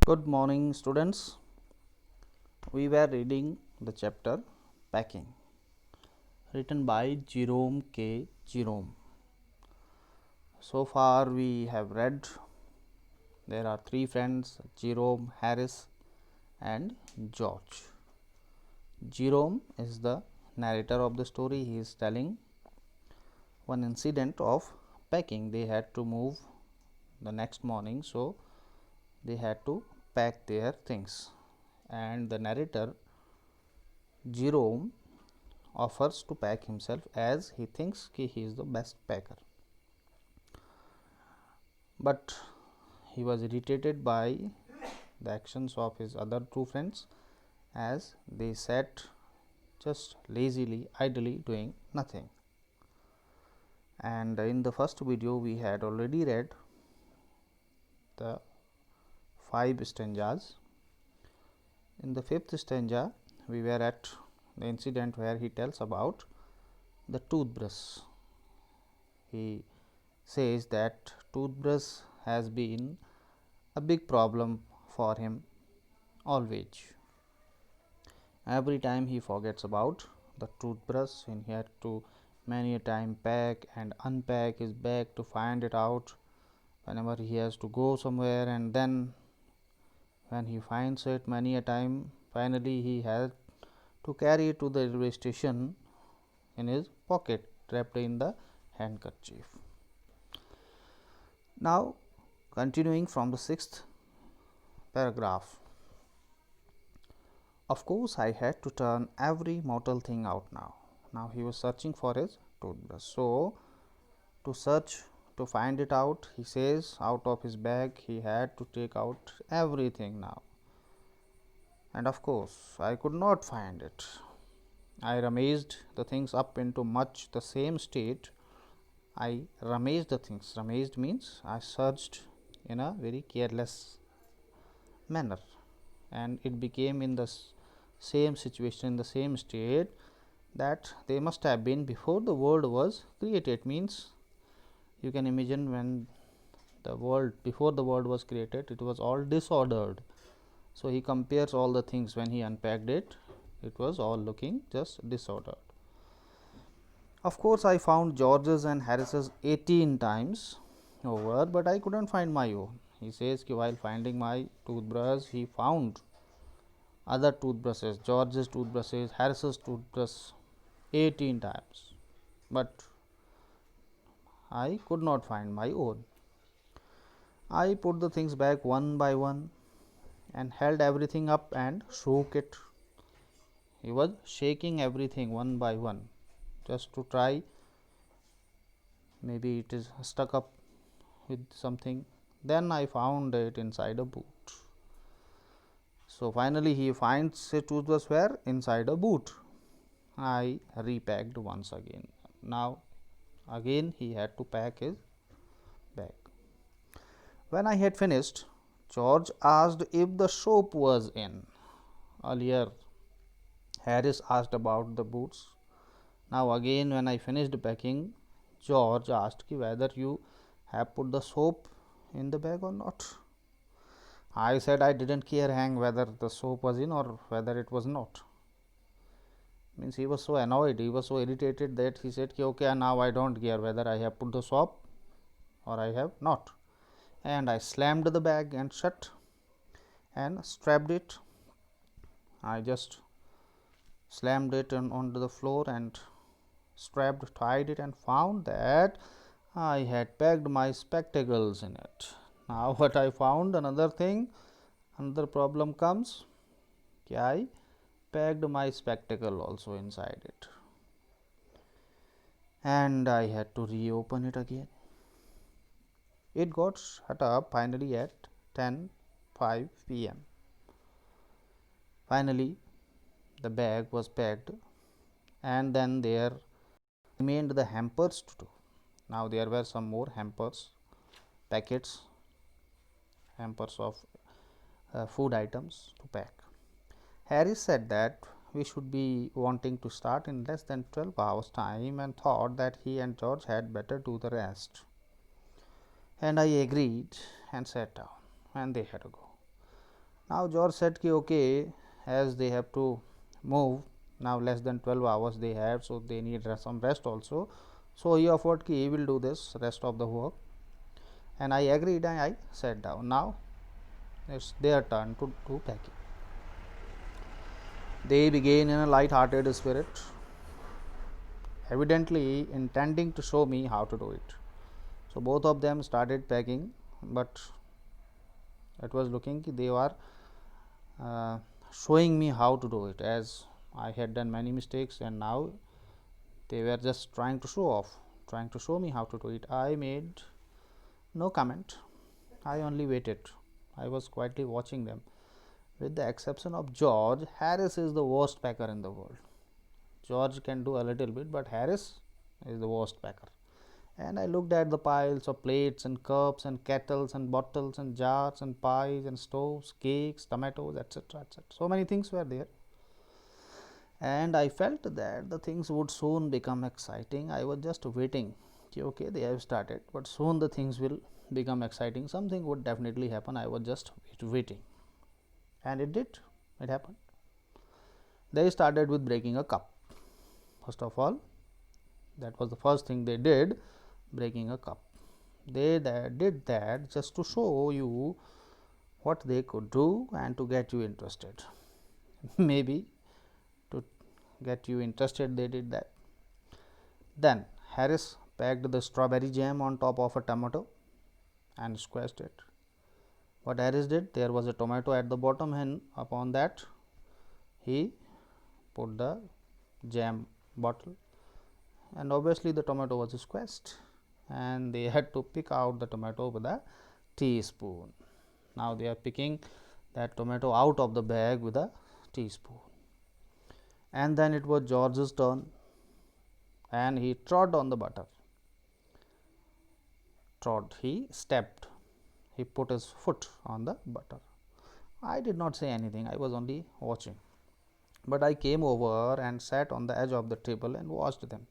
Good morning, students. We were reading the chapter Packing, written by Jerome K. Jerome. So far, we have read there are three friends, Jerome, Harris, and George. Jerome is the narrator of the story. He is telling one incident of packing. They had to move the next morning, so they had to pack their things. And the narrator Jerome offers to pack himself as he thinks he is the best packer. But he was irritated by the actions of his other two friends as they sat just lazily, idly doing nothing. And in the first video, we had already read the 5 stanzas. In the 5th stanza, we were at the incident where he tells about the toothbrush. He says that toothbrush has been a big problem for him always. Every time he forgets about the toothbrush, and he had to many a time pack and unpack his bag to find it out whenever he has to go somewhere, and then when he finds it many a time, finally he had to carry it to the railway station in his pocket wrapped in the handkerchief. Now, continuing from the 6th paragraph. Of course, I had to turn every mortal thing out now. Now, he was searching for his toothbrush. So, to search to find it out, he says out of his bag he had to take out everything now. And of course, I could not find it. I rummaged the things up into much the same state. I rummaged the things. Rummaged means I searched in a very careless manner, and it became in the same situation, in the same state that they must have been before the world was created. Means you can imagine when the world, before the world was created, it was all disordered. So he compares all the things. When he unpacked it, it was all looking just disordered. Of course, I found George's and Harris's 18 times over, but I couldn't find my own. He says that while finding my toothbrush, he found other toothbrushes, George's toothbrushes, Harris's toothbrush 18 times, but I could not find my own. I put the things back one by one and held everything up and shook it. He was shaking everything one by one just to try, maybe it is stuck up with something. Then I found it inside a boot. So finally he finds a toothbrush where? Inside a boot. I repacked once again. Now again he had to pack his bag. When I had finished, George asked if the soap was in. Earlier Harris asked about the boots. Now again when I finished packing, George asked whether you have put the soap in the bag or not. I said I didn't care hang whether the soap was in or whether it was not. Means he was so annoyed, he was so irritated that he said, okay, now I don't care whether I have put the soap or I have not. And I slammed the bag and shut and strapped it. I just slammed it onto the floor and strapped, tied it, and found that I had packed my spectacles in it. Now what I found, another thing, another problem comes. I packed my spectacle also inside it, and I had to reopen it again. It got shut up finally at 10:05 p.m. Finally, the bag was packed, and then there remained the hampers to do. Now there were some more hampers, packets, hampers of food items to pack. Harris said that we should be wanting to start in less than 12 hours time, and thought that he and George had better do the rest. And I agreed and sat down, and they had to go. Now George said ki okay, as they have to move now, less than 12 hours they have, so they need some rest also. So he offered ki he will do this rest of the work, and I agreed and I sat down. Now it's their turn to do packing. They began in a light-hearted spirit, evidently intending to show me how to do it. So both of them started packing, but it was looking they were showing me how to do it, as I had done many mistakes, and now they were just trying to show off, trying to show me how to do it. I made no comment. I only waited. I was quietly watching them. With the exception of George, Harris is the worst packer in the world. George can do a little bit, but Harris is the worst packer. And I looked at the piles of plates and cups and kettles and bottles and jars and pies and stoves, cakes, tomatoes, etc. etc. So many things were there. And I felt that the things would soon become exciting. I was just waiting. Okay, they have started, but soon the things will become exciting. Something would definitely happen. I was just waiting. And it did. It happened. They started with breaking a cup. First of all, that was the first thing they did, breaking a cup. They did that just to show you what they could do and to get you interested. Maybe to get you interested, they did that. Then Harris packed the strawberry jam on top of a tomato and squashed it. What Harris did, there was a tomato at the bottom, and upon that he put the jam bottle, and obviously the tomato was squashed, and they had to pick out the tomato with a teaspoon. Now they are picking that tomato out of the bag with a teaspoon. And then it was George's turn, and he trod on the butter. Trod, he stepped, he put his foot on the butter. I did not say anything, I was only watching. But I came over and sat on the edge of the table and watched them.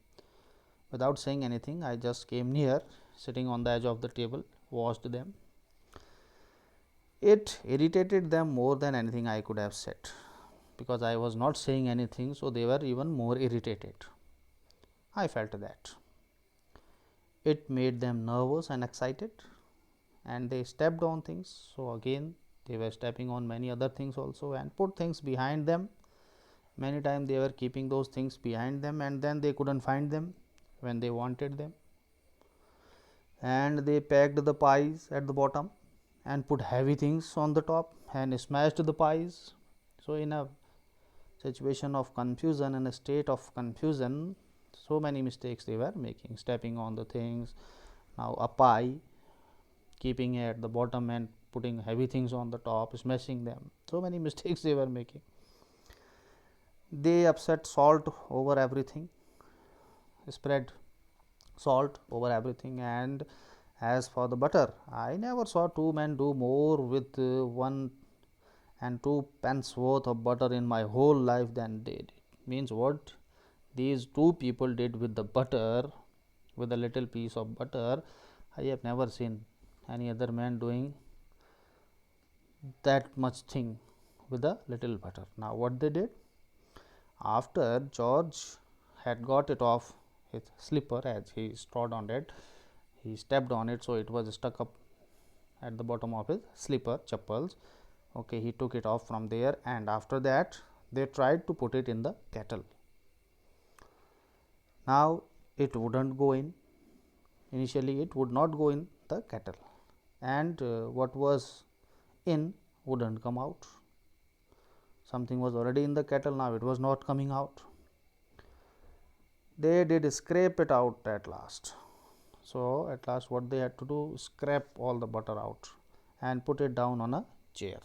Without saying anything, I just came near, sitting on the edge of the table, watched them. It irritated them more than anything I could have said, because I was not saying anything, so they were even more irritated. I felt that. It made them nervous and excited, and they stepped on things. So again, they were stepping on many other things also and put things behind them. Many times they were keeping those things behind them, and then they couldn't find them when they wanted them. And they packed the pies at the bottom and put heavy things on the top and smashed the pies. So in a situation of confusion, in a state of confusion, so many mistakes they were making, stepping on the things. Now a pie, keeping it at the bottom and putting heavy things on the top, smashing them. So many mistakes they were making. They upset salt over everything, spread salt over everything. And as for the butter, I never saw two men do more with 1 and 2 pence worth of butter in my whole life than they did. Means what these two people did with the butter, with a little piece of butter, I have never seen any other man doing that much thing with a little butter. Now what they did, after George had got it off his slipper, as he trod on it, he stepped on it, so it was stuck up at the bottom of his slipper, chappals. Okay, he took it off from there, and after that they tried to put it in the kettle. Now it wouldn't go in. Initially it would not go in the kettle, and what was in wouldn't come out. Something was already in the kettle, now it was not coming out. They did scrape it out at last. So at last what they had to do, scrape all the butter out and put it down on a chair.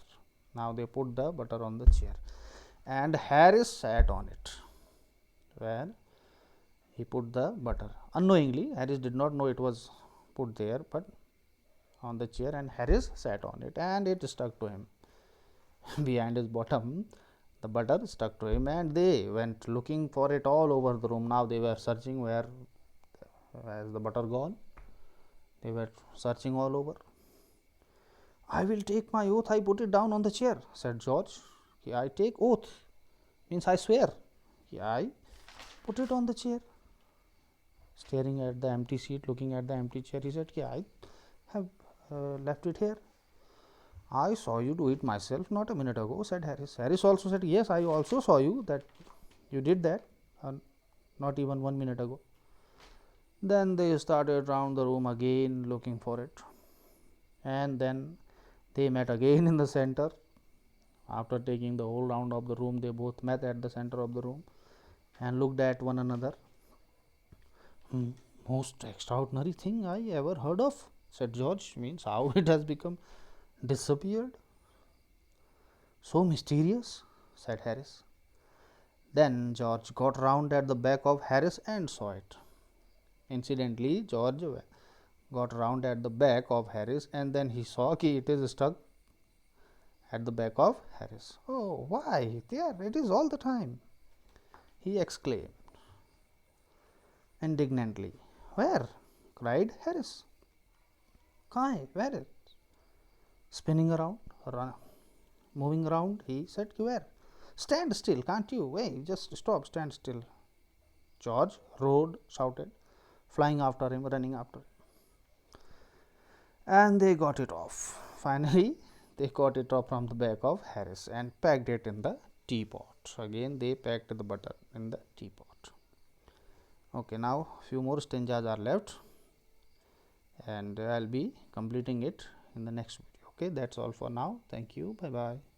Now they put the butter on the chair, and Harris sat on it. Where he put the butter unknowingly, Harris did not know it was put there, but on the chair, and Harris sat on it, and it stuck to him behind his bottom. The butter stuck to him, and they went looking for it all over the room. Now they were searching where is the butter gone. They were searching all over. I will take my oath I put it down on the chair, said George. I take oath means I swear. I put it on the chair. Staring at the empty seat, looking at the empty chair, he said, I have left it here. I saw you do it myself not a minute ago, said Harris. Harris also said, yes, I also saw you that you did that not even 1 minute ago. Then they started round the room again looking for it, and then they met again in the center. After taking the whole round of the room, they both met at the center of the room and looked at one another. Most extraordinary thing I ever heard of, said George. Means how it has become disappeared. So mysterious, said Harris. Then George got round at the back of Harris and saw it. Incidentally, George got round at the back of Harris and then he saw that it is stuck at the back of Harris. Oh, why? There, it is all the time, he exclaimed indignantly. Where? Cried Harris. Kai, where is? Spinning around, moving around, he said. Where? Stand still, can't you? Wait, just stop, stand still. George roared, shouted, flying after him, running after him. And they got it off. Finally, they got it off from the back of Harris and packed it in the teapot. Again, they packed the butter in the teapot. Okay, now few more stanzas are left and I'll be completing it in the next video. Okay, that's all for now. Thank you. Bye bye.